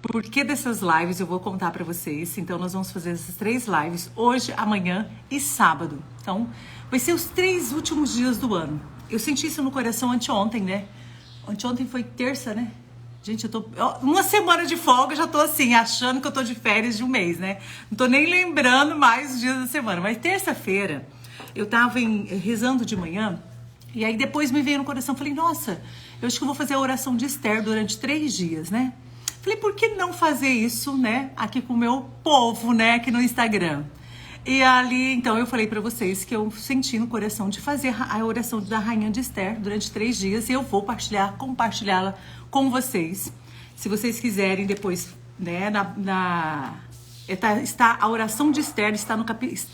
Por que dessas lives eu vou contar para vocês. Então nós vamos fazer essas 3 lives hoje, amanhã e sábado. Então vai ser os 3 últimos dias do ano. Eu senti isso no coração anteontem, né? Anteontem foi terça, né? Gente, eu tô uma semana de folga, já tô assim, achando que eu tô de férias de um mês, né? Não tô nem lembrando mais os dias da semana. Mas terça-feira eu tava rezando de manhã e aí depois me veio no coração, falei, nossa, eu acho que eu vou fazer a oração de Esther durante 3 dias, né? Falei, por que não fazer isso, né, aqui com o meu povo, né, aqui no Instagram? E ali, então, eu falei pra vocês que eu senti no coração de fazer a oração da Rainha de Esther durante 3 dias e eu vou compartilhá-la com vocês. Se vocês quiserem depois, né, está a oração de Esther, está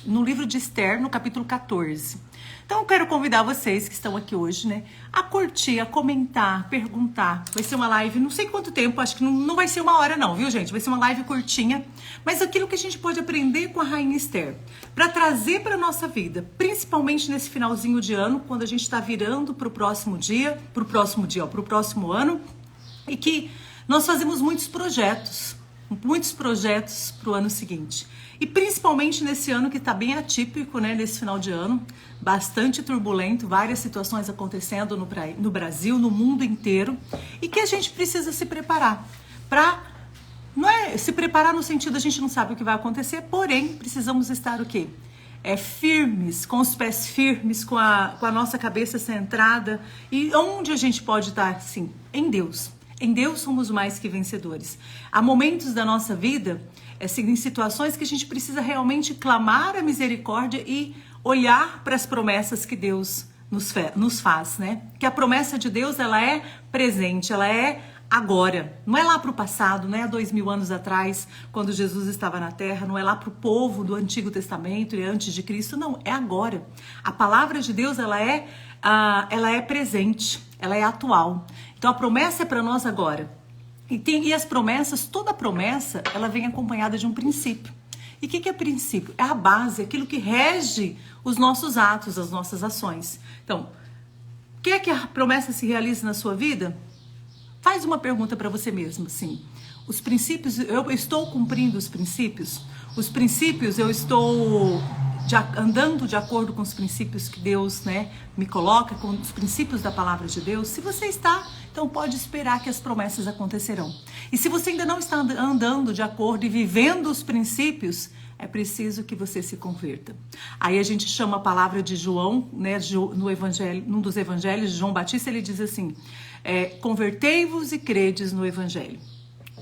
no livro de Esther, no capítulo 14. Então eu quero convidar vocês que estão aqui hoje, né, a curtir, a comentar, perguntar. Vai ser uma live, não sei quanto tempo, acho que não vai ser 1 hora não, viu, gente? Vai ser uma live curtinha, mas aquilo que a gente pode aprender com a Rainha Esther, para trazer para nossa vida, principalmente nesse finalzinho de ano, quando a gente está virando para o próximo ano, e que nós fazemos muitos projetos para o ano seguinte. E principalmente nesse ano que está bem atípico, né? Nesse final de ano, bastante turbulento, várias situações acontecendo no Brasil, no mundo inteiro, e que a gente precisa se preparar não é se preparar no sentido a gente não sabe o que vai acontecer, porém precisamos estar o quê? Firmes, com os pés firmes, com a nossa cabeça centrada. E onde a gente pode estar assim? Em Deus. Em Deus somos mais que vencedores. Há momentos da nossa vida, em situações que a gente precisa realmente clamar a misericórdia e olhar para as promessas que Deus nos faz, né? Que a promessa de Deus, ela é presente, ela é agora. Não é lá para o passado, não é há 2000 anos atrás, quando Jesus estava na terra, não é lá para o povo do Antigo Testamento e antes de Cristo, não, é agora. A palavra de Deus, ela é presente, ela é atual. Então a promessa é para nós agora. E as promessas, toda promessa, ela vem acompanhada de um princípio. E o que é princípio? É a base, aquilo que rege os nossos atos, as nossas ações. Então, quer que a promessa se realize na sua vida? Faz uma pergunta para você mesmo, assim. Os princípios, eu estou cumprindo os princípios? Os princípios, eu estou andando de acordo com os princípios que Deus, né, me coloca, com os princípios da palavra de Deus? Se você está, então pode esperar que as promessas acontecerão. E se você ainda não está andando de acordo e vivendo os princípios, é preciso que você se converta. Aí a gente chama a palavra de João, né, no evangelho, num dos evangelhos, João Batista, ele diz assim, convertei-vos e credes no evangelho,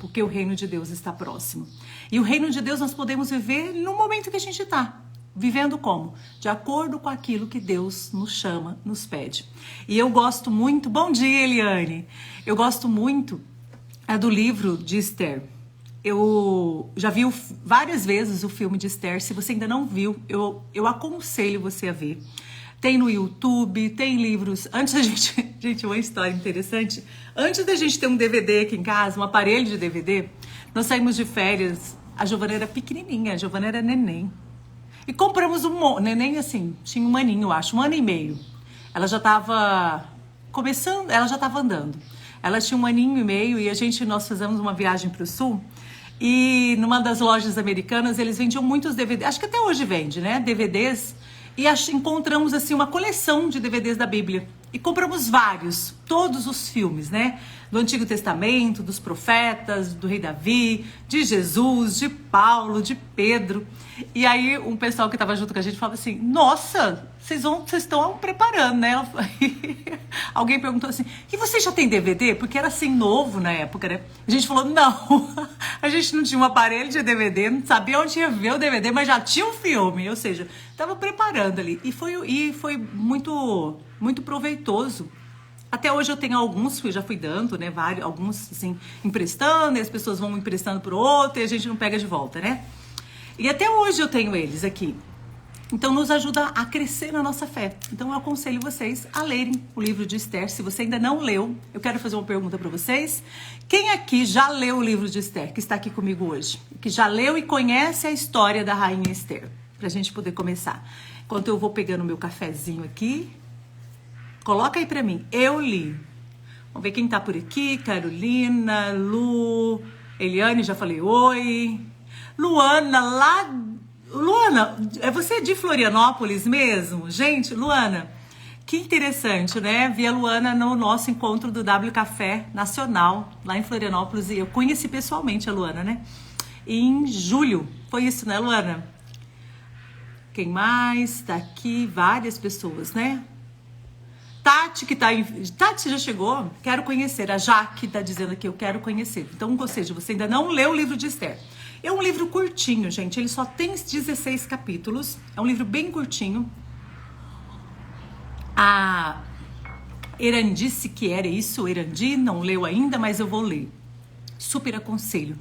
porque o reino de Deus está próximo. E o reino de Deus nós podemos viver no momento que a gente está. Vivendo como? De acordo com aquilo que Deus nos chama, nos pede. E eu gosto muito... Bom dia, Eliane! Eu gosto muito do livro de Esther. Eu já vi várias vezes o filme de Esther. Se você ainda não viu, eu aconselho você a ver. Tem no YouTube, tem livros... Antes da gente... Gente, uma história interessante. Antes da gente ter um DVD aqui em casa, um aparelho de DVD, nós saímos de férias. A Giovana era pequenininha, a Giovana era neném. E compramos neném assim, tinha um aninho, eu acho, 1 ano e meio. Ela já estava começando, ela já estava andando. Ela tinha 1 aninho e meio e nós fizemos uma viagem para o sul. E numa das lojas americanas, eles vendiam muitos DVDs, acho que até hoje vende, né? DVDs. E encontramos assim uma coleção de DVDs da Bíblia. E compramos vários, todos os filmes, né? Do Antigo Testamento, dos profetas, do rei Davi, de Jesus, de Paulo, de Pedro. E aí um pessoal que estava junto com a gente falava assim, nossa, vocês estão preparando, né? Alguém perguntou assim, e você já tem DVD? Porque era assim novo na época, né? A gente falou, não, a gente não tinha um aparelho de DVD, não sabia onde ia ver o DVD, mas já tinha um filme, ou seja, estava preparando ali. E foi muito, muito proveitoso. Até hoje eu tenho alguns que eu já fui dando, né? Alguns, assim, emprestando, e as pessoas vão emprestando pro outro e a gente não pega de volta, né? E até hoje eu tenho eles aqui. Então nos ajuda a crescer na nossa fé. Então eu aconselho vocês a lerem o livro de Esther. Se você ainda não leu, eu quero fazer uma pergunta para vocês. Quem aqui já leu o livro de Esther, que está aqui comigo hoje? Que já leu e conhece a história da Rainha Esther? Pra gente poder começar. Enquanto eu vou pegando meu cafezinho aqui. Coloca aí pra mim. Eu li. Vamos ver quem tá por aqui. Carolina, Lu, Eliane, já falei oi. Luana, Luana, você é de Florianópolis mesmo? Gente, Luana, que interessante, né? Vi a Luana no nosso encontro do W Café Nacional, lá em Florianópolis, e eu conheci pessoalmente a Luana, né? Em julho, foi isso, né, Luana? Quem mais? Tá aqui, várias pessoas, né? Tati, que tá em... Tati, você já chegou? Quero conhecer. A Jaque tá dizendo aqui, eu quero conhecer. Então, ou seja, você ainda não leu o livro de Esther. É um livro curtinho, gente. Ele só tem 16 capítulos. É um livro bem curtinho. A Erandi disse que era isso. Erandi não leu ainda, mas eu vou ler. Super aconselho.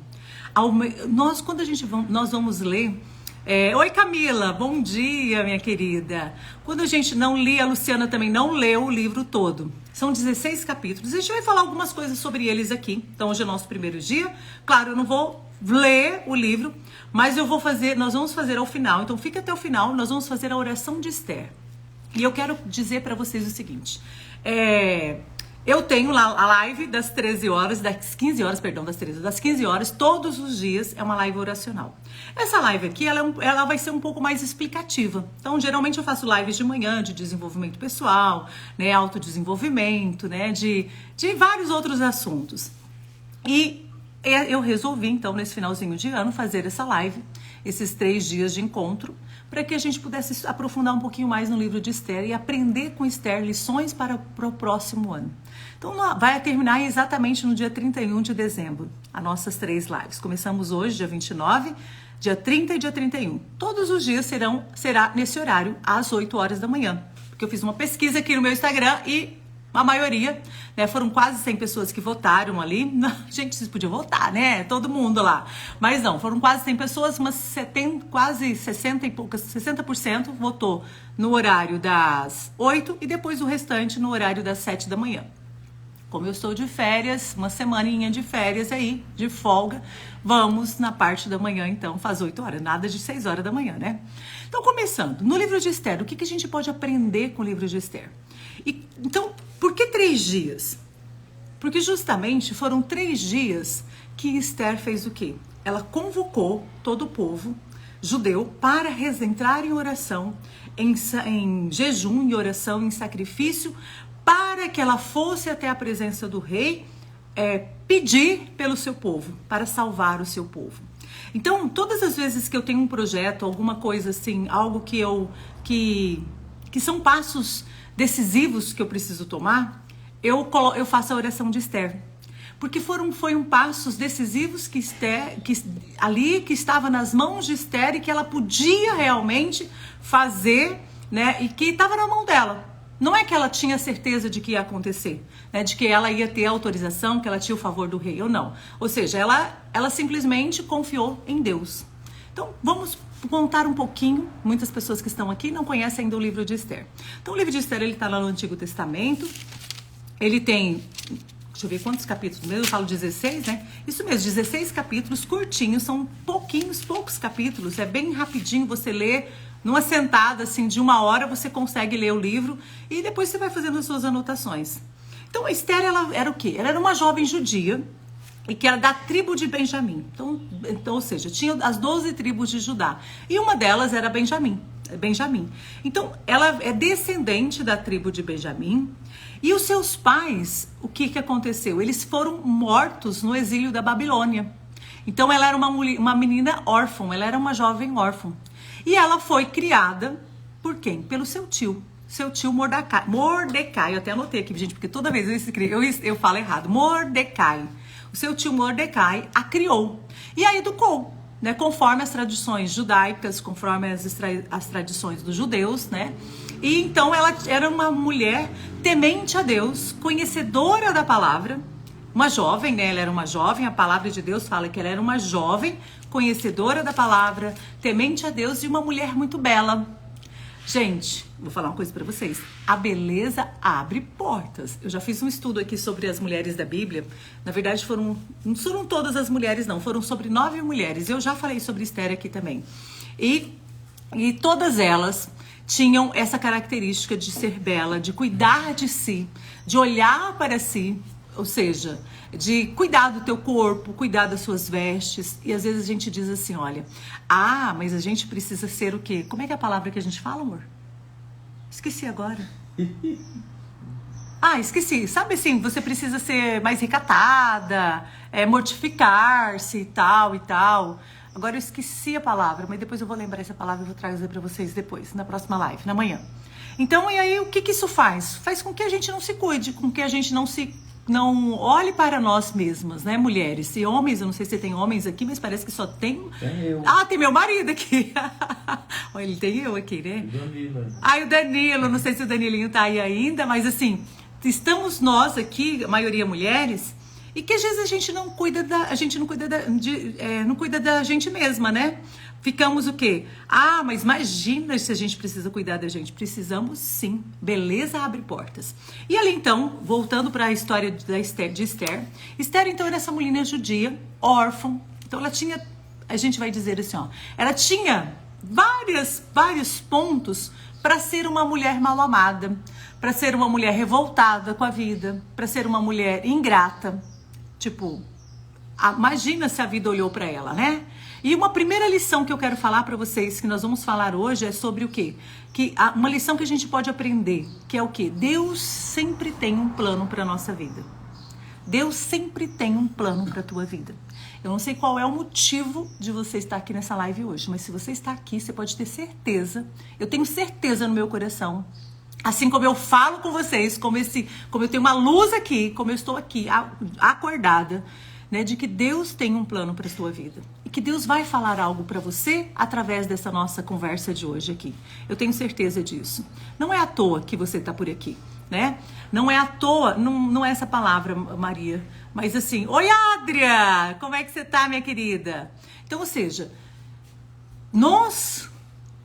Quando nós vamos ler... Oi, Camila, bom dia, minha querida. Quando a gente não lia, a Luciana também não leu o livro todo. São 16 capítulos. A gente vai falar algumas coisas sobre eles aqui. Então, hoje é o nosso primeiro dia. Claro, eu não vou ler o livro, mas nós vamos fazer ao final. Então, fica até o final, nós vamos fazer a oração de Esther. E eu quero dizer para vocês o seguinte. Eu tenho lá a live das 13 horas, das 15 horas, perdão, das 15 horas, todos os dias é uma live oracional. Essa live aqui, ela vai ser um pouco mais explicativa. Então, geralmente eu faço lives de manhã de desenvolvimento pessoal, né, autodesenvolvimento, né, de vários outros assuntos. E eu resolvi, então, nesse finalzinho de ano, fazer essa live, esses 3 dias de encontro, para que a gente pudesse aprofundar um pouquinho mais no livro de Esther e aprender com Esther lições para o próximo ano. Então, vai terminar exatamente no dia 31 de dezembro, as nossas 3 lives. Começamos hoje, dia 29, dia 30 e dia 31. Todos os dias será nesse horário, às 8 horas da manhã. Porque eu fiz uma pesquisa aqui no meu Instagram e a maioria, né, foram quase 100 pessoas que votaram ali. Gente, vocês podiam votar, né? Todo mundo lá. Mas não, foram quase 100 pessoas, mas quase 60 e poucas, 60% votou no horário das 8 e depois o restante no horário das 7 da manhã. Como eu estou de férias, uma semaninha de férias aí, de folga, vamos na parte da manhã, então, faz 8 horas, nada de 6 horas da manhã, né? Então, começando, no livro de Esther, o que a gente pode aprender com o livro de Esther? Então, por que 3 dias? Porque justamente foram 3 dias que Esther fez o quê? Ela convocou todo o povo judeu para entrar em oração, em jejum, em oração, em sacrifício, para que ela fosse até a presença do rei, pedir pelo seu povo, para salvar o seu povo. Então, todas as vezes que eu tenho um projeto, alguma coisa assim, algo que são passos decisivos que eu preciso tomar, eu faço a oração de Esther. Porque foram passos decisivos que estava nas mãos de Esther e que ela podia realmente fazer, né? E que estava na mão dela. Não é que ela tinha certeza de que ia acontecer, né? De que ela ia ter autorização, que ela tinha o favor do rei ou não. Ou seja, ela simplesmente confiou em Deus. Então, vamos contar um pouquinho. Muitas pessoas que estão aqui não conhecem ainda o livro de Esther. Então, o livro de Esther, ele está lá no Antigo Testamento. Ele tem, deixa eu ver quantos capítulos mesmo, eu falo 16, né? Isso mesmo, 16 capítulos curtinhos, são poucos capítulos, é bem rapidinho você lê. Numa sentada, assim, de 1 hora, você consegue ler o livro e depois você vai fazendo as suas anotações. Então, a Esther, ela era o quê? Ela era uma jovem judia e que era da tribo de Benjamim. Então, ou seja, tinha as 12 tribos de Judá. E uma delas era Benjamim. Então, ela é descendente da tribo de Benjamim. E os seus pais, o que aconteceu? Eles foram mortos no exílio da Babilônia. Então, ela era uma menina órfã, ela era uma jovem órfã. E ela foi criada por quem? Pelo seu tio Mordecai. Eu até anotei aqui, gente, porque toda vez eu falo errado. Mordecai. O seu tio Mordecai a criou e a educou, né? Conforme as tradições judaicas, conforme as tradições dos judeus, né? E então ela era uma mulher temente a Deus, conhecedora da palavra. Uma jovem, né? Ela era uma jovem, a palavra de Deus fala que ela era uma jovem, conhecedora da palavra, temente a Deus e uma mulher muito bela. Gente, vou falar uma coisa pra vocês. A beleza abre portas. Eu já fiz um estudo aqui sobre as mulheres da Bíblia. Na verdade, não foram todas as mulheres, não. Foram sobre 9 mulheres. Eu já falei sobre Esther aqui também. E todas elas tinham essa característica de ser bela, de cuidar de si, de olhar para si, Ou seja, de cuidar do teu corpo, cuidar das suas vestes. E às vezes a gente diz assim, olha, mas a gente precisa ser o quê? Como é que é a palavra que a gente fala, amor? Esqueci agora. Esqueci. Sabe assim, você precisa ser mais recatada, mortificar-se e tal e tal. Agora eu esqueci a palavra, mas depois eu vou lembrar essa palavra e vou trazer para vocês depois, na próxima live, na manhã. Então, e aí o que isso faz? Faz com que a gente não se cuide, com que a gente não olhe para nós mesmas, né, mulheres? E homens, eu não sei se tem homens aqui, mas parece que só tem... Tem eu. Tem meu marido aqui. Olha, ele tem eu aqui, né? O Danilo, não sei se o Danilinho tá aí ainda, mas assim, estamos nós aqui, a maioria mulheres, e que às vezes a gente não cuida não cuida da gente mesma, né? Ficamos o quê? Mas imagina se a gente precisa cuidar da gente. Precisamos sim. Beleza abre portas. E ali então, voltando para a história de Esther. Esther então era essa mulher judia, órfã. Então ela tinha, a gente vai dizer assim, ela tinha vários pontos para ser uma mulher mal amada, para ser uma mulher revoltada com a vida, para ser uma mulher ingrata. Tipo, imagina se a vida olhou para ela, né? E uma primeira lição que eu quero falar para vocês, que nós vamos falar hoje, é sobre o quê? Uma lição que a gente pode aprender, que é o quê? Deus sempre tem um plano para a nossa vida. Deus sempre tem um plano para a tua vida. Eu não sei qual é o motivo de você estar aqui nessa live hoje, mas se você está aqui, você pode ter certeza, eu tenho certeza no meu coração, assim como eu falo com vocês, como eu tenho uma luz aqui, como eu estou aqui acordada, né, de que Deus tem um plano para a sua vida. E que Deus vai falar algo para você através dessa nossa conversa de hoje aqui. Eu tenho certeza disso. Não é à toa que você está por aqui, né? Não é à toa, não é essa palavra, Maria. Mas assim, oi, Adria! Como é que você tá, minha querida? Então, ou seja,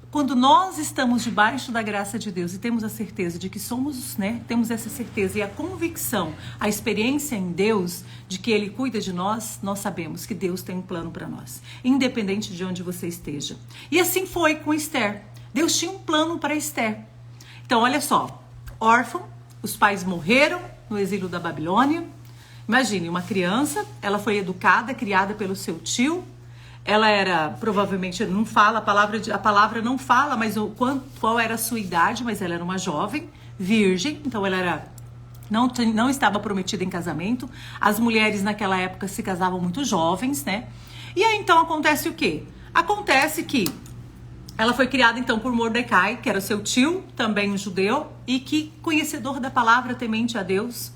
quando nós estamos debaixo da graça de Deus e temos a certeza de que somos, né? Temos essa certeza e a convicção, a experiência em Deus de que Ele cuida de nós, nós sabemos que Deus tem um plano para nós, independente de onde você esteja. E assim foi com Esther. Deus tinha um plano para Esther. Então, olha só, órfã, os pais morreram no exílio da Babilônia. Imagine, uma criança, ela foi educada, criada pelo seu tio. Ela era, provavelmente, não fala, a palavra não fala, mas qual era a sua idade, mas ela era uma jovem, virgem, então ela não estava prometida em casamento. As mulheres naquela época se casavam muito jovens, né? E aí então acontece o quê? Acontece que ela foi criada então por Mordecai, que era seu tio, também um judeu, e que conhecedor da palavra, temente a Deus.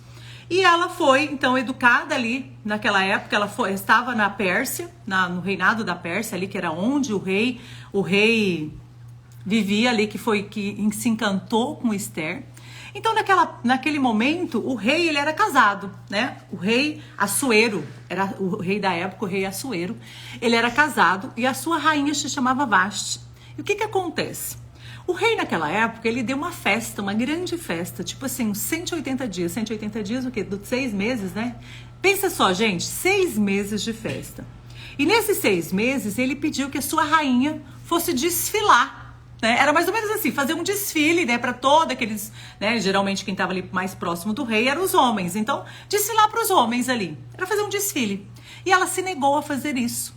E ela foi, então, educada ali, naquela época, estava na Pérsia, no reinado da Pérsia, ali, que era onde o rei vivia ali, que se encantou com Esther. Então, naquele momento, o rei, ele era casado, né? O rei Assuero, era o rei da época, o rei Assuero, ele era casado e a sua rainha se chamava Vasti. E o que acontece? O rei naquela época, ele deu uma festa, uma grande festa, tipo assim, uns 180 dias. 180 dias, o quê? 6 meses, né? Pensa só, gente, 6 meses de festa. E nesses 6 meses, ele pediu que a sua rainha fosse desfilar, né? Era mais ou menos assim, fazer um desfile, né? Para todos aqueles, né? Geralmente quem estava ali mais próximo do rei eram os homens. Então, desfilar para os homens ali. Era fazer um desfile. E ela se negou a fazer isso.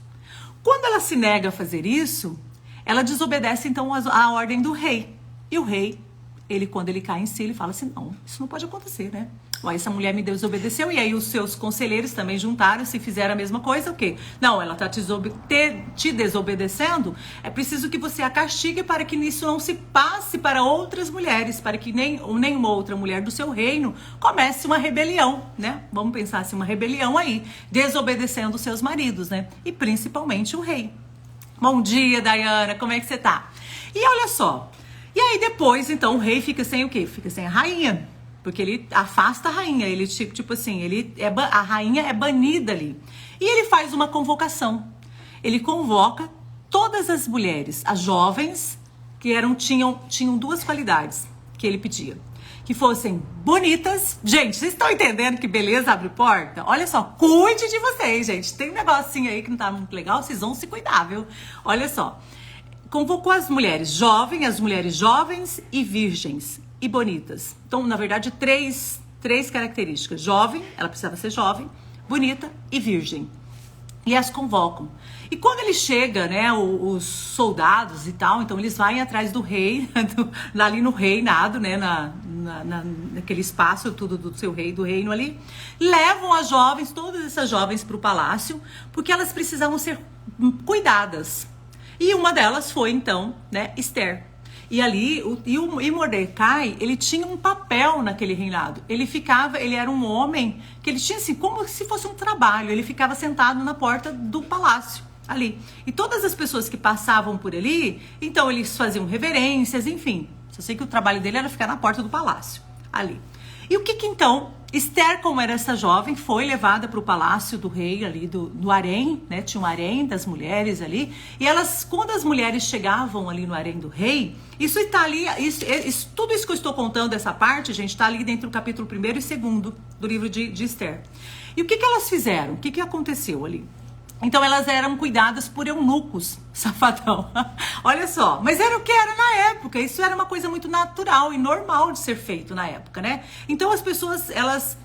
Quando ela se nega a fazer isso, ela desobedece, então, a ordem do rei. E o rei, quando ele cai em si, ele fala assim, não, isso não pode acontecer, né? Essa mulher me desobedeceu, e aí os seus conselheiros também juntaram-se e fizeram a mesma coisa, o quê? Não, ela está te desobedecendo, é preciso que você a castigue para que isso não se passe para outras mulheres, para que nenhuma outra mulher do seu reino comece uma rebelião, né? Vamos pensar assim, uma rebelião aí, desobedecendo os seus maridos, né? E principalmente o rei. Bom dia, Dayana, como é que você tá? E olha só, e aí depois, então, o rei fica sem o quê? Fica sem a rainha, porque ele afasta a rainha, ele tipo assim, a rainha é banida ali. E ele faz uma convocação, ele convoca todas as mulheres, as jovens, que tinham 2 qualidades que ele pedia. Que fossem bonitas. Gente, vocês estão entendendo que beleza abre porta? Olha só, cuide de vocês, gente. Tem um negocinho aí que não tá muito legal, vocês vão se cuidar, viu? Olha só. Convocou as mulheres jovens e virgens e bonitas. Então, na verdade, três três características. Jovem, ela precisava ser jovem, bonita e virgem. E as convocam. E quando ele chega, né, os soldados e tal, então eles vão atrás do rei, ali no reinado, né, naquele espaço tudo do seu rei, do reino ali, levam as jovens, todas essas jovens para o palácio, porque elas precisavam ser cuidadas. E uma delas foi, então, né, Esther. E ali, e Mordecai, ele tinha um papel naquele reinado. Ele era um homem que ele tinha assim, como se fosse um trabalho. Ele ficava sentado na porta do palácio, ali. E todas as pessoas que passavam por ali, então eles faziam reverências, enfim. Só sei que o trabalho dele era ficar na porta do palácio, ali. E o que então, Esther, como era essa jovem, foi levada para o palácio do rei ali, do harém, né? Tinha um harém das mulheres ali. E elas, quando as mulheres chegavam ali no harém do rei, isso está ali, tudo isso que eu estou contando, essa parte, gente, está ali dentro do capítulo 1º e 2º do livro de Esther. E o que elas fizeram? O que aconteceu ali? Então elas eram cuidadas por eunucos, safadão. Olha só, mas era o que era na época. Isso era uma coisa muito natural e normal de ser feito na época, né? Então as pessoas,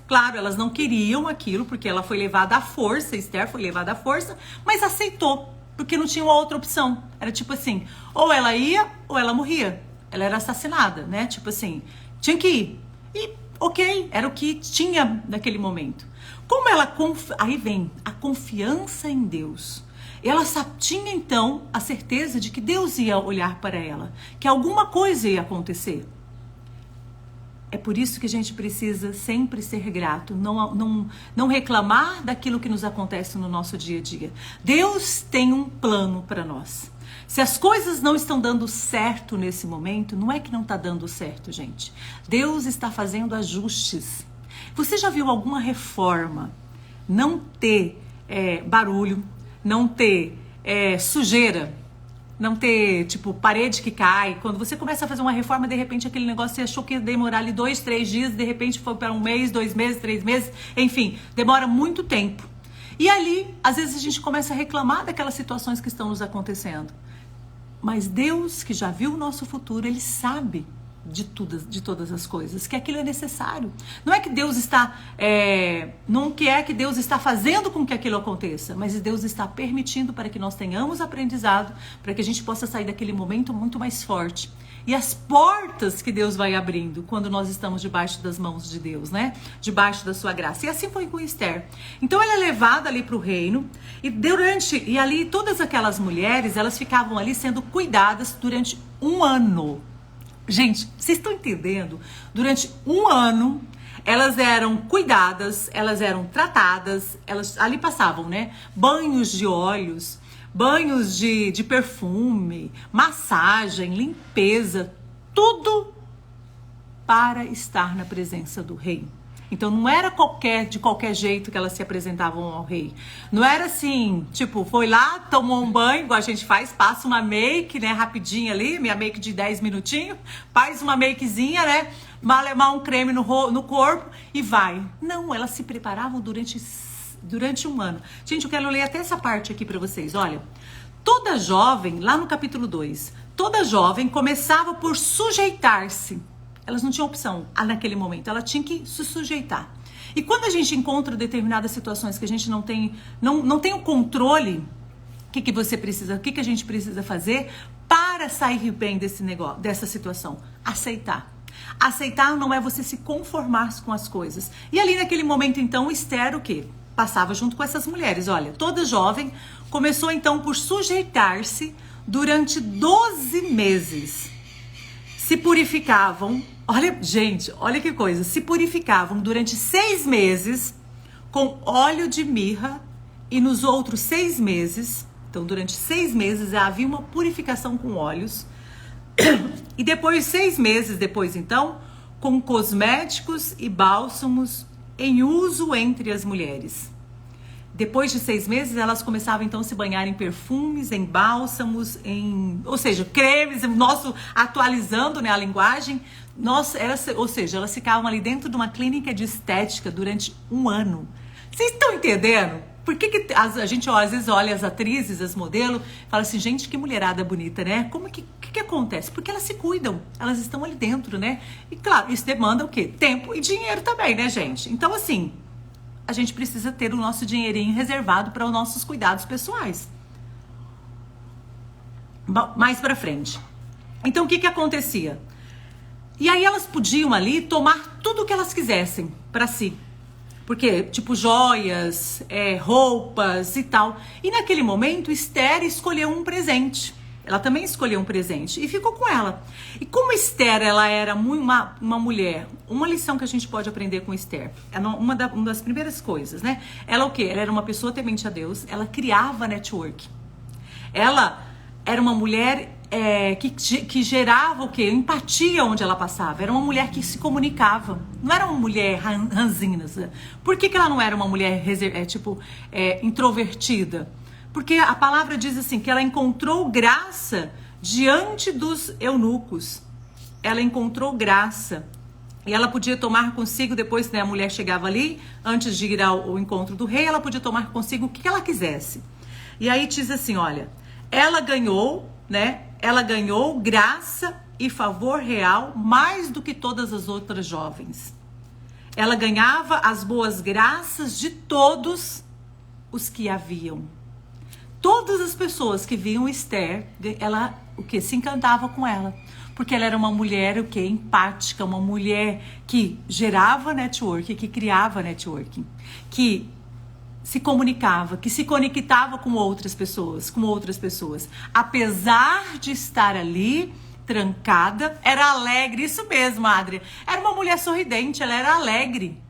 claro, elas não queriam aquilo, porque ela foi levada à força, Esther foi levada à força, mas aceitou, porque não tinha uma outra opção. Era tipo assim, ou ela ia ou ela morria. Ela era assassinada, né? Tipo assim, tinha que ir. E ok, era o que tinha naquele momento. Como ela, aí vem a confiança em Deus. Ela tinha então a certeza de que Deus ia olhar para ela, que alguma coisa ia acontecer. É por isso que a gente precisa sempre ser grato, não reclamar daquilo que nos acontece no nosso dia a dia. Deus tem um plano para nós. Se as coisas não estão dando certo nesse momento, não é que não está dando certo, gente. Deus está fazendo ajustes. Você já viu alguma reforma não ter barulho, não ter sujeira, não ter, tipo, parede que cai? Quando você começa a fazer uma reforma, de repente aquele negócio você achou que ia demorar ali 2, 3 dias, de repente foi para 1 mês, 2 meses, 3 meses, enfim, demora muito tempo. E ali, às vezes a gente começa a reclamar daquelas situações que estão nos acontecendo. Mas Deus, que já viu o nosso futuro, Ele sabe de todas as coisas, que aquilo é necessário. Não é que Deus está, não é que Deus está fazendo com que aquilo aconteça, mas Deus está permitindo para que nós tenhamos aprendizado, para que a gente possa sair daquele momento muito mais forte. E as portas que Deus vai abrindo quando nós estamos debaixo das mãos de Deus, né? Debaixo da sua graça. E assim foi com Esther. Então ela é levada ali para o reino e ali todas aquelas mulheres, elas ficavam ali sendo cuidadas durante 1 ano. Gente, vocês estão entendendo? Durante 1 ano, elas eram cuidadas, elas eram tratadas, elas ali passavam, né? Banhos de óleos, banhos de perfume, massagem, limpeza, tudo para estar na presença do rei. Então não era de qualquer jeito que elas se apresentavam ao rei. Não era assim, tipo, foi lá, tomou um banho, igual a gente faz, passa uma make, né, rapidinho ali, minha make de 10 minutinhos, faz uma makezinha, né, malemar um creme no corpo e vai. Não, elas se preparavam durante 1 ano. Gente, eu quero ler até essa parte aqui para vocês, olha. Toda jovem, lá no capítulo 2, toda jovem começava por sujeitar-se. Elas não tinham opção naquele momento, ela tinha que se sujeitar. E quando a gente encontra determinadas situações que a gente não tem o controle, o que a gente precisa fazer para sair bem desse negócio, dessa situação? Aceitar. Aceitar não é você se conformar com as coisas. E ali naquele momento, então, Esther, o quê? Passava junto com essas mulheres. Olha, toda jovem começou então por sujeitar-se durante 12 meses. Se purificavam, olha, gente, olha que coisa, se purificavam durante 6 meses com óleo de mirra e nos outros 6 meses, então durante 6 meses havia uma purificação com óleos e depois 6 meses depois então, com cosméticos e bálsamos em uso entre as mulheres. Depois de 6 meses, elas começavam então a se banhar em perfumes, em bálsamos, ou seja, cremes, atualizando, né, a linguagem. Ou seja, elas ficavam ali dentro de uma clínica de estética durante 1 ano. Vocês estão entendendo? Por que a gente às vezes olha as atrizes, as modelos, fala assim, gente, que mulherada bonita, né? Como que acontece? Porque elas se cuidam, elas estão ali dentro, né? E claro, isso demanda o quê? Tempo e dinheiro também, né, gente? Então, assim, a gente precisa ter o nosso dinheirinho reservado para os nossos cuidados pessoais. Mais pra frente. Então, o que acontecia? E aí elas podiam ali tomar tudo o que elas quisessem para si. Porque, tipo, joias, roupas e tal. E naquele momento, Esther escolheu um presente. Ela também escolheu um presente e ficou com ela. E como Esther, ela era uma mulher, uma lição que a gente pode aprender com Esther, uma das primeiras coisas, né? Ela o quê? Ela era uma pessoa temente a Deus, ela criava network. Ela era uma mulher que gerava o quê? Empatia onde ela passava. Era uma mulher que se comunicava. Não era uma mulher ranzinha. Por que ela não era uma mulher introvertida? Porque a palavra diz assim, que ela encontrou graça diante dos eunucos. Ela encontrou graça. E ela podia tomar consigo, depois, né, a mulher chegava ali, antes de ir ao encontro do rei, ela podia tomar consigo o que ela quisesse. E aí diz assim, olha, ela ganhou, né? Ela ganhou graça e favor real mais do que todas as outras jovens. Ela ganhava as boas graças de todos os que haviam. Todas as pessoas que viam Esther, ela se encantava com ela. Porque ela era uma mulher empática, uma mulher que gerava network, que criava networking, que se comunicava, que se conectava com outras pessoas, apesar de estar ali trancada, era alegre, isso mesmo, Adri, era uma mulher sorridente, ela era alegre,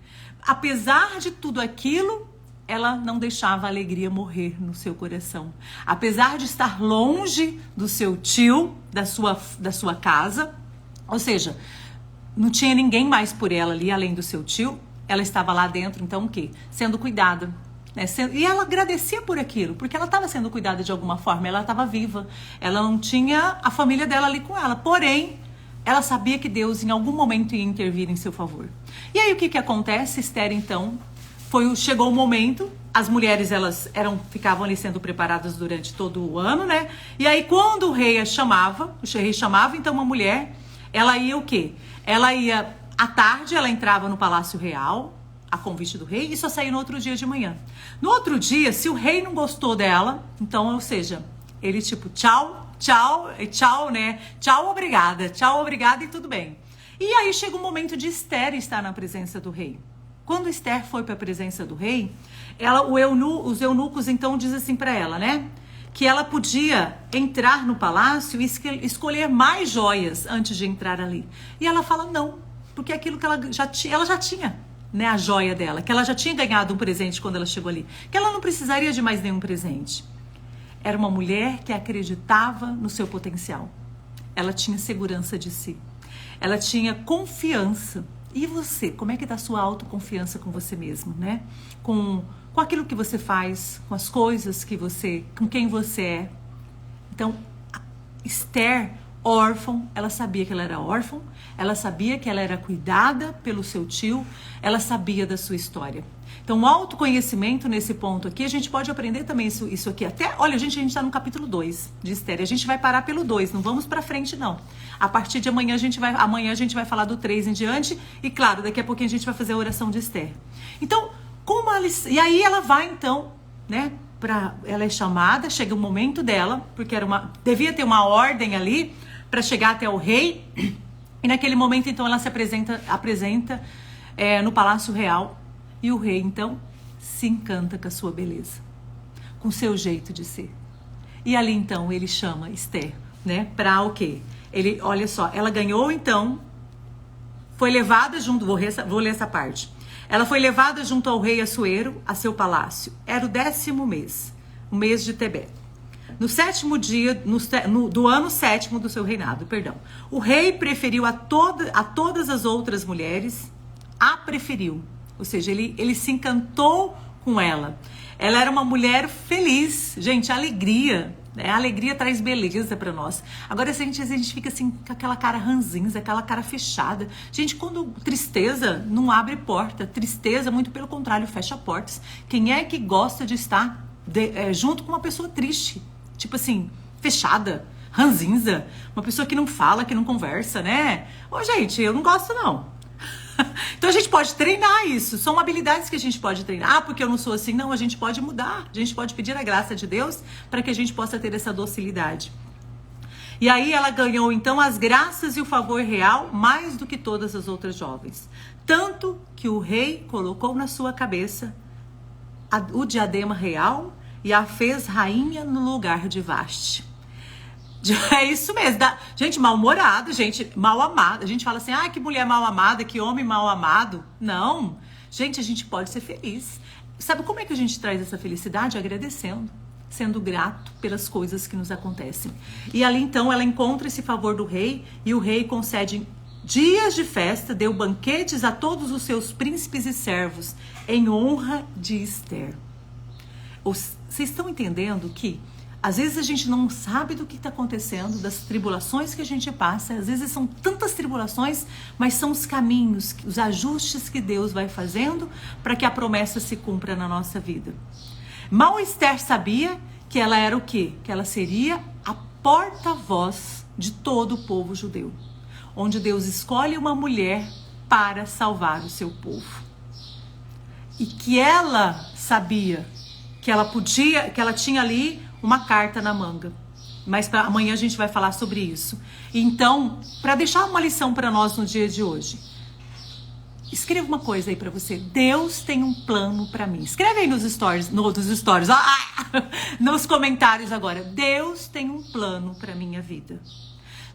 apesar de tudo aquilo, ela não deixava a alegria morrer no seu coração, apesar de estar longe do seu tio, da sua casa, ou seja, não tinha ninguém mais por ela ali, além do seu tio, ela estava lá dentro, então o quê? Sendo cuidada. E ela agradecia por aquilo, porque ela estava sendo cuidada de alguma forma, ela estava viva, ela não tinha a família dela ali com ela, porém, ela sabia que Deus em algum momento ia intervir em seu favor. E aí o que acontece? Esther, então, chegou o momento, as mulheres ficavam ali sendo preparadas durante todo o ano, né? E aí quando o rei chamava, então uma mulher, ela ia o quê? Ela ia, à tarde, ela entrava no Palácio Real, a convite do rei, e só saía no outro dia de manhã. No outro dia, se o rei não gostou dela, então, ou seja, ele tipo, tchau, né? Tchau, obrigada e tudo bem. E aí chega o momento de Esther estar na presença do rei. Quando Esther foi para a presença do rei, os eunucos então dizem assim para ela, né? Que ela podia entrar no palácio e escolher mais joias antes de entrar ali. E ela fala não, porque aquilo que ela já tinha, né, a joia dela, que ela já tinha ganhado um presente quando ela chegou ali, que ela não precisaria de mais nenhum presente. Era uma mulher que acreditava no seu potencial. Ela tinha segurança de si. Ela tinha confiança. E você, como é que está a sua autoconfiança com você mesmo, né? Com aquilo que você faz, com as coisas com quem você é. Então, Esther, órfã, ela sabia que ela era órfã, ela sabia que ela era cuidada pelo seu tio, ela sabia da sua história. Então, o autoconhecimento nesse ponto aqui, a gente pode aprender também isso aqui. Olha, a gente está no capítulo 2 de Esther. A gente vai parar pelo 2, não vamos para frente, não. A partir de amanhã a gente vai falar do 3 em diante. E claro, daqui a pouquinho a gente vai fazer a oração de Esther. Então, e aí ela vai então, né? Ela é chamada, chega o momento dela, porque devia ter uma ordem ali para chegar até o rei. E naquele momento, então, ela se apresenta no Palácio Real. E o rei, então, se encanta com a sua beleza, com o seu jeito de ser. E ali, então, ele chama Esther, né? Para o quê? Olha só, ela ganhou, então, foi levada junto, vou ler essa parte. Ela foi levada junto ao rei Assuero, a seu palácio. Era o 10º mês, o mês de Tebete. No 7º dia do ano 7º do seu reinado, perdão. O rei preferiu a todas as outras mulheres, preferiu. Ou seja, ele se encantou com ela. Ela era uma mulher feliz. Gente, alegria né? A alegria traz beleza para nós. Agora, se a gente fica assim com aquela cara ranzinza, aquela cara fechada. Gente, quando tristeza não abre porta, tristeza, muito pelo contrário, fecha portas. Quem é que gosta de estar junto com uma pessoa triste? Tipo assim, fechada, ranzinza, uma pessoa que não fala, que não conversa, né? Ô, gente, eu não gosto não. Então a gente pode treinar isso, são habilidades que a gente pode treinar. Ah, porque eu não sou assim. Não, a gente pode mudar, a gente pode pedir a graça de Deus para que a gente possa ter essa docilidade. E aí ela ganhou então as graças e o favor real mais do que todas as outras jovens. Tanto que o rei colocou na sua cabeça o diadema real e a fez rainha no lugar de Vaste. É isso mesmo, gente mal-humorada, gente mal amada. A gente fala assim, que mulher mal amada, que homem mal amado. Não, gente, a gente pode ser feliz. Sabe como é que a gente traz essa felicidade? Agradecendo, sendo grato pelas coisas que nos acontecem. E ali então ela encontra esse favor do rei, e o rei concede dias de festa, deu banquetes a todos os seus príncipes e servos, em honra de Esther. Vocês estão entendendo que às vezes a gente não sabe do que está acontecendo, das tribulações que a gente passa. Às vezes são tantas tribulações, mas são os caminhos, os ajustes que Deus vai fazendo para que a promessa se cumpra na nossa vida. Mal Esther sabia que ela era o quê? Que ela seria a porta-voz de todo o povo judeu, onde Deus escolhe uma mulher para salvar o seu povo. E que ela sabia que ela podia, que ela tinha ali uma carta na manga. Mas amanhã a gente vai falar sobre isso. Então, para deixar uma lição para nós no dia de hoje, escreva uma coisa aí para você. Deus tem um plano para mim. Escreve aí nos stories, nos comentários agora. Deus tem um plano para minha vida.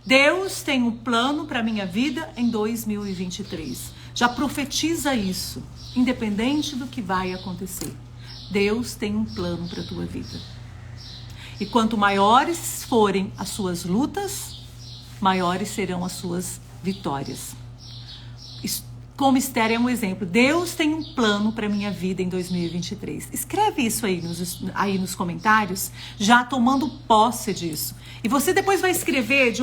Deus tem um plano para minha vida em 2023. Já profetiza isso, independente do que vai acontecer. Deus tem um plano para a tua vida. E quanto maiores forem as suas lutas, maiores serão as suas vitórias. Como Esther é um exemplo. Deus tem um plano para minha vida em 2023. Escreve isso aí nos comentários, já tomando posse disso. E você depois vai escrever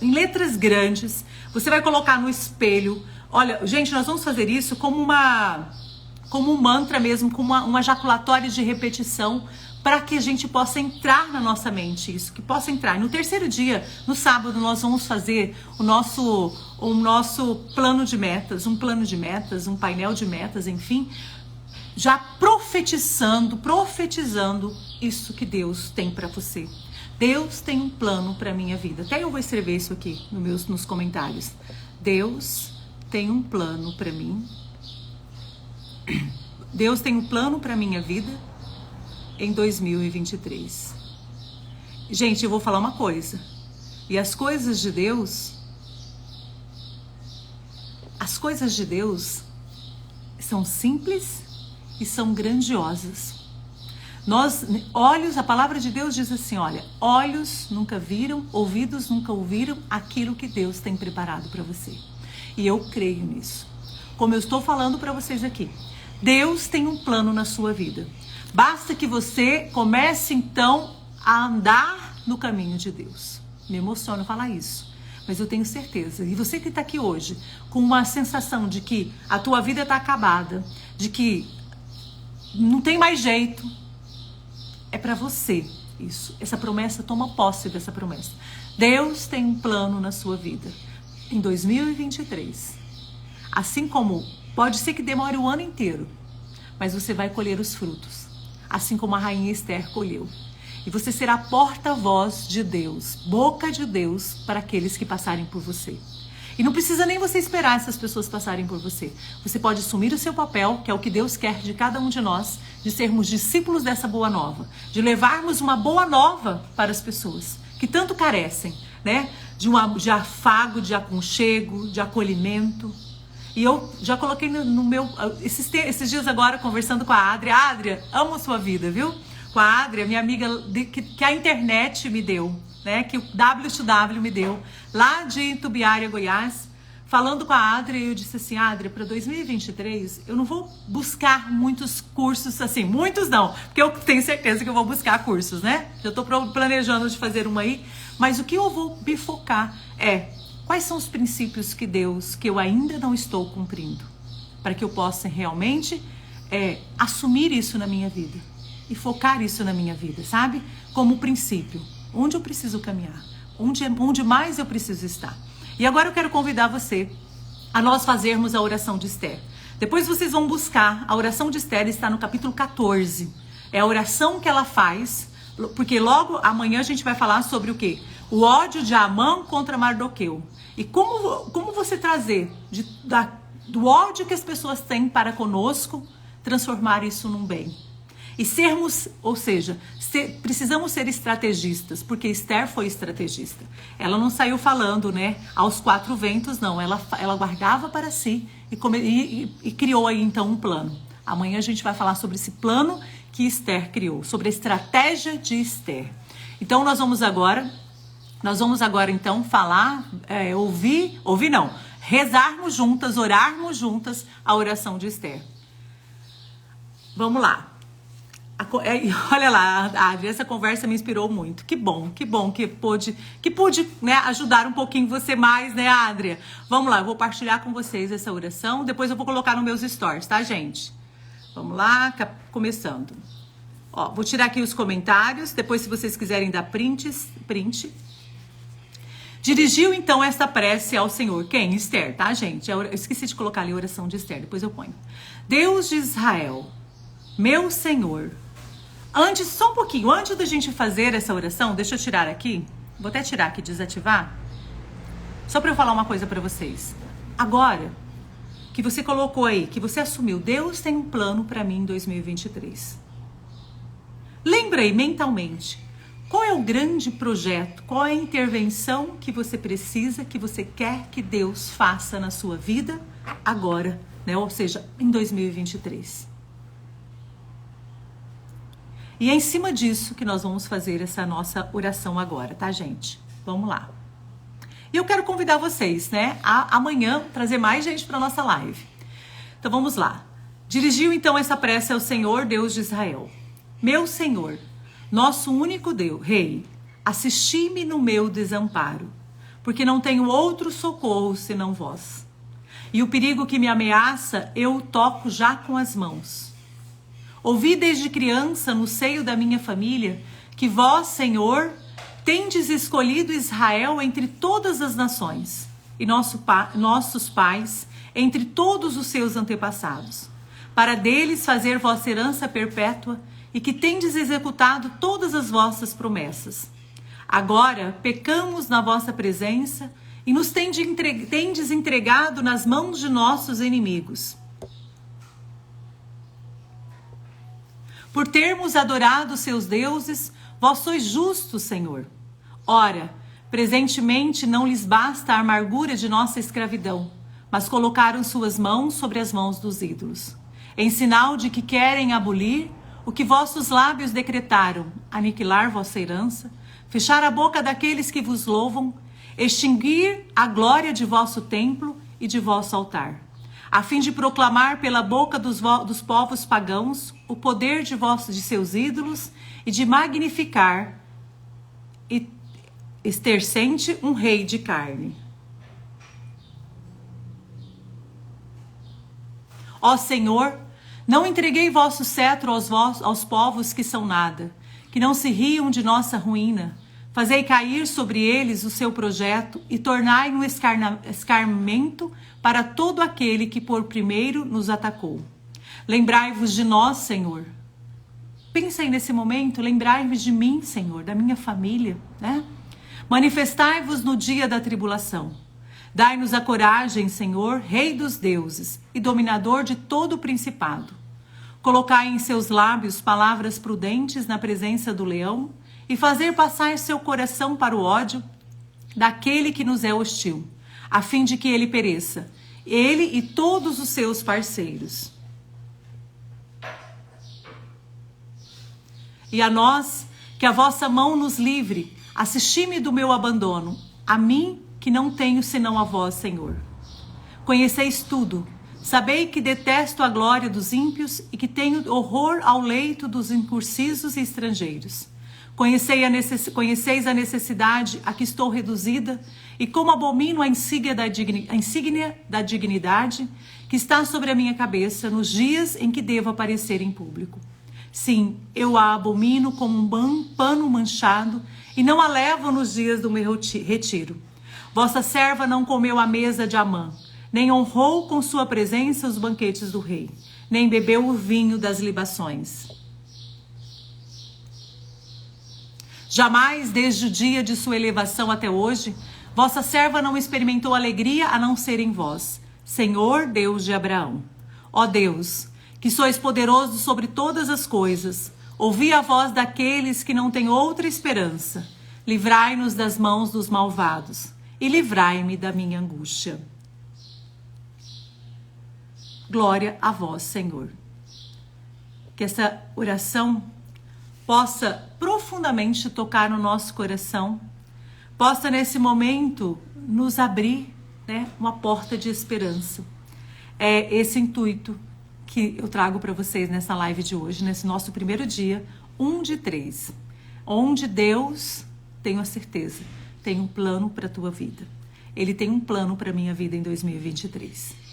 em letras grandes. Você vai colocar no espelho. Olha, gente, nós vamos fazer isso como um mantra mesmo, como uma jaculatória de repetição, para que a gente possa entrar na nossa mente, isso, que possa entrar. No terceiro dia, no sábado, nós vamos fazer o nosso plano de metas, um painel de metas, enfim, já profetizando isso que Deus tem para você. Deus tem um plano para minha vida. Até eu vou escrever isso aqui nos comentários. Deus tem um plano para mim. Deus tem um plano para minha vida em 2023. Gente, eu vou falar uma coisa. E as coisas de Deus são simples e são grandiosas. A palavra de Deus diz assim, olha, olhos nunca viram, ouvidos nunca ouviram aquilo que Deus tem preparado para você. E eu creio nisso. Como eu estou falando para vocês aqui, Deus tem um plano na sua vida. Basta que você comece então a andar no caminho de Deus. Me emociona falar isso, mas eu tenho certeza. E você que está aqui hoje com uma sensação de que a tua vida está acabada, de que não tem mais jeito, é para você isso. Essa promessa, toma posse dessa promessa. Deus tem um plano na sua vida em 2023. Assim como pode ser que demore o ano inteiro, mas você vai colher os frutos. Assim como a rainha Esther colheu. E você será porta-voz de Deus, boca de Deus para aqueles que passarem por você. E não precisa nem você esperar essas pessoas passarem por você. Você pode assumir o seu papel, que é o que Deus quer de cada um de nós, de sermos discípulos dessa boa nova, de levarmos uma boa nova para as pessoas que tanto carecem, né? De afago, de aconchego, de acolhimento. E eu já coloquei no meu... Esses dias agora, conversando com a Adria. Adria, amo a sua vida, viu? Com a Adria, minha amiga que a internet me deu, né? Que o W2W me deu, lá de Itubiara, Goiás. falando com a Adria, eu disse assim, Adria, para 2023, eu não vou buscar muitos cursos, assim, muitos não, porque eu tenho certeza que eu vou buscar cursos, né? Eu tô planejando de fazer uma aí, mas o que eu vou me focar é quais são os princípios que eu ainda não estou cumprindo, para que eu possa realmente assumir isso na minha vida e focar isso na minha vida, sabe? Como princípio, onde eu preciso caminhar, onde mais eu preciso estar. E agora eu quero convidar você a nós fazermos a oração de Esther. Depois vocês vão buscar, a oração de Esther está no capítulo 14. É a oração que ela faz, porque logo amanhã a gente vai falar sobre o quê? O ódio de Amã contra Mardoqueu. E como você trazer do ódio que as pessoas têm para conosco, transformar isso num bem. E sermos, ou seja, precisamos ser estrategistas, porque Esther foi estrategista. Ela não saiu falando, né, aos quatro ventos, não. Ela guardava para si e criou aí então um plano. Amanhã a gente vai falar sobre esse plano que Esther criou, sobre a estratégia de Esther. Então nós vamos agora então falar, rezarmos juntas, orarmos juntas a oração de Esther. Vamos lá. Olha lá, Adria, essa conversa me inspirou muito. Que bom que pude, né, ajudar um pouquinho você mais, né, Adria? Vamos lá, eu vou partilhar com vocês essa oração, depois eu vou colocar nos meus stories, tá, gente? Vamos lá, começando. Ó, vou tirar aqui os comentários, depois se vocês quiserem dar print. Dirigiu então esta prece ao Senhor. Quem? Esther, tá, gente? Eu esqueci de colocar ali a oração de Esther, depois eu ponho. Deus de Israel, meu Senhor. Só um pouquinho, antes da gente fazer essa oração, deixa eu tirar aqui. Vou até tirar aqui, desativar. Só para eu falar uma coisa para vocês. Agora que você colocou aí, que você assumiu, Deus tem um plano para mim em 2023. Lembra aí mentalmente, qual é o grande projeto, qual é a intervenção que você precisa, que você quer que Deus faça na sua vida agora, né? Ou seja, em 2023. E é em cima disso que nós vamos fazer essa nossa oração agora, tá, gente? Vamos lá. E eu quero convidar vocês, né, a amanhã trazer mais gente para nossa live. Então vamos lá. Dirigiu então essa prece ao Senhor, Deus de Israel. Meu Senhor, nosso único Deus, Rei, assisti-me no meu desamparo, porque não tenho outro socorro senão vós. E o perigo que me ameaça, eu o toco já com as mãos. Ouvi desde criança no seio da minha família que vós, Senhor, tendes escolhido Israel entre todas as nações e nossos pais entre todos os seus antepassados, para deles fazer vossa herança perpétua e que tendes executado todas as vossas promessas. Agora pecamos na vossa presença e nos tendes entregado nas mãos de nossos inimigos. Por termos adorado seus deuses, vós sois justos, Senhor. Ora, presentemente não lhes basta a amargura de nossa escravidão, mas colocaram suas mãos sobre as mãos dos ídolos, em sinal de que querem abolir o que vossos lábios decretaram, aniquilar vossa herança, fechar a boca daqueles que vos louvam, extinguir a glória de vosso templo e de vosso altar, a fim de proclamar pela boca dos povos pagãos o poder de seus ídolos e de magnificar e estercente um rei de carne. Ó Senhor, não entreguei vosso cetro aos povos que são nada, que não se riam de nossa ruína. Fazei cair sobre eles o seu projeto e tornai um escarmento para todo aquele que por primeiro nos atacou. Lembrai-vos de nós, Senhor. Pensa aí nesse momento, lembrai-vos de mim, Senhor, da minha família, né? Manifestai-vos no dia da tribulação. Dai-nos a coragem, Senhor, Rei dos deuses e dominador de todo o principado. Colocai em seus lábios palavras prudentes na presença do leão e fazer passar seu coração para o ódio daquele que nos é hostil, a fim de que ele pereça, ele e todos os seus parceiros. E a nós, que a vossa mão nos livre, assisti-me do meu abandono, a mim que não tenho senão a vós, Senhor. Conheceis tudo. Sabei que detesto a glória dos ímpios e que tenho horror ao leito dos incursisos e estrangeiros. Conheceis a necessidade a que estou reduzida e como abomino a insígnia da dignidade que está sobre a minha cabeça nos dias em que devo aparecer em público. Sim, eu a abomino como um pano manchado e não a levo nos dias do meu retiro. Vossa serva não comeu à mesa de Amã, nem honrou com sua presença os banquetes do rei, nem bebeu o vinho das libações. Jamais, desde o dia de sua elevação até hoje, vossa serva não experimentou alegria a não ser em vós, Senhor Deus de Abraão. Ó Deus, que sois poderoso sobre todas as coisas, ouvi a voz daqueles que não têm outra esperança. Livrai-nos das mãos dos malvados e livrai-me da minha angústia. Glória a vós, Senhor. Que essa oração possa profundamente tocar no nosso coração, possa nesse momento nos abrir, né, uma porta de esperança. É esse intuito que eu trago para vocês nessa live de hoje, nesse nosso primeiro dia, 1 de 3, onde Deus, tenho a certeza, tem um plano para a tua vida. Ele tem um plano para a minha vida em 2023.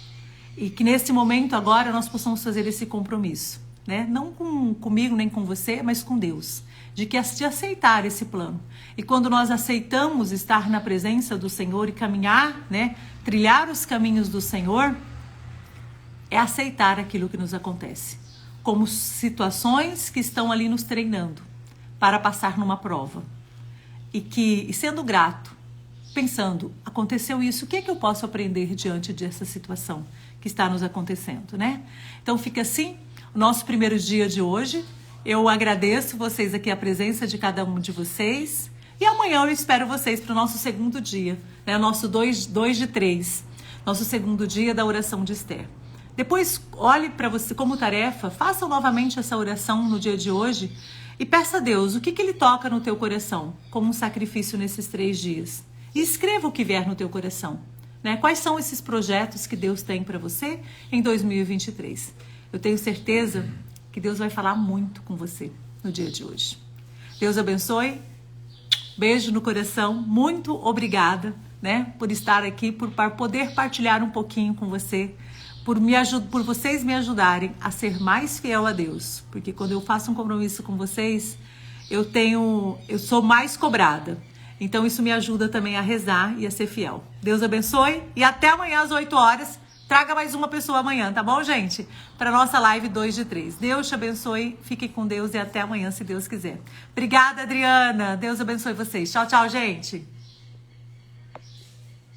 E que nesse momento agora nós possamos fazer esse compromisso, né? Não comigo nem com você, mas com Deus, de aceitar esse plano. E quando nós aceitamos estar na presença do Senhor e caminhar, né, trilhar os caminhos do Senhor, é aceitar aquilo que nos acontece, como situações que estão ali nos treinando para passar numa prova. E sendo grato, pensando, aconteceu isso, o que é que eu posso aprender diante dessa situação que está nos acontecendo, né? Então fica assim o nosso primeiro dia de hoje. Eu agradeço vocês aqui, a presença de cada um de vocês. E amanhã eu espero vocês para o nosso segundo dia, né? O nosso 2 de 3, nosso segundo dia da oração de Esther. Depois, olhe para você como tarefa, faça novamente essa oração no dia de hoje e peça a Deus o que Ele toca no teu coração como um sacrifício nesses 3 dias. E escreva o que vier no teu coração, né? Quais são esses projetos que Deus tem para você em 2023? Eu tenho certeza que Deus vai falar muito com você no dia de hoje. Deus abençoe. Beijo no coração. Muito obrigada, né, por estar aqui, por poder partilhar um pouquinho com você, por vocês me ajudarem a ser mais fiel a Deus. Porque quando eu faço um compromisso com vocês, eu sou mais cobrada. Então isso me ajuda também a rezar e a ser fiel. Deus abençoe e até amanhã às 8 horas. Traga mais uma pessoa amanhã, tá bom, gente? Para nossa live 2 de 3. Deus te abençoe, fique com Deus e até amanhã, se Deus quiser. Obrigada, Adriana. Deus abençoe vocês. Tchau, tchau, gente.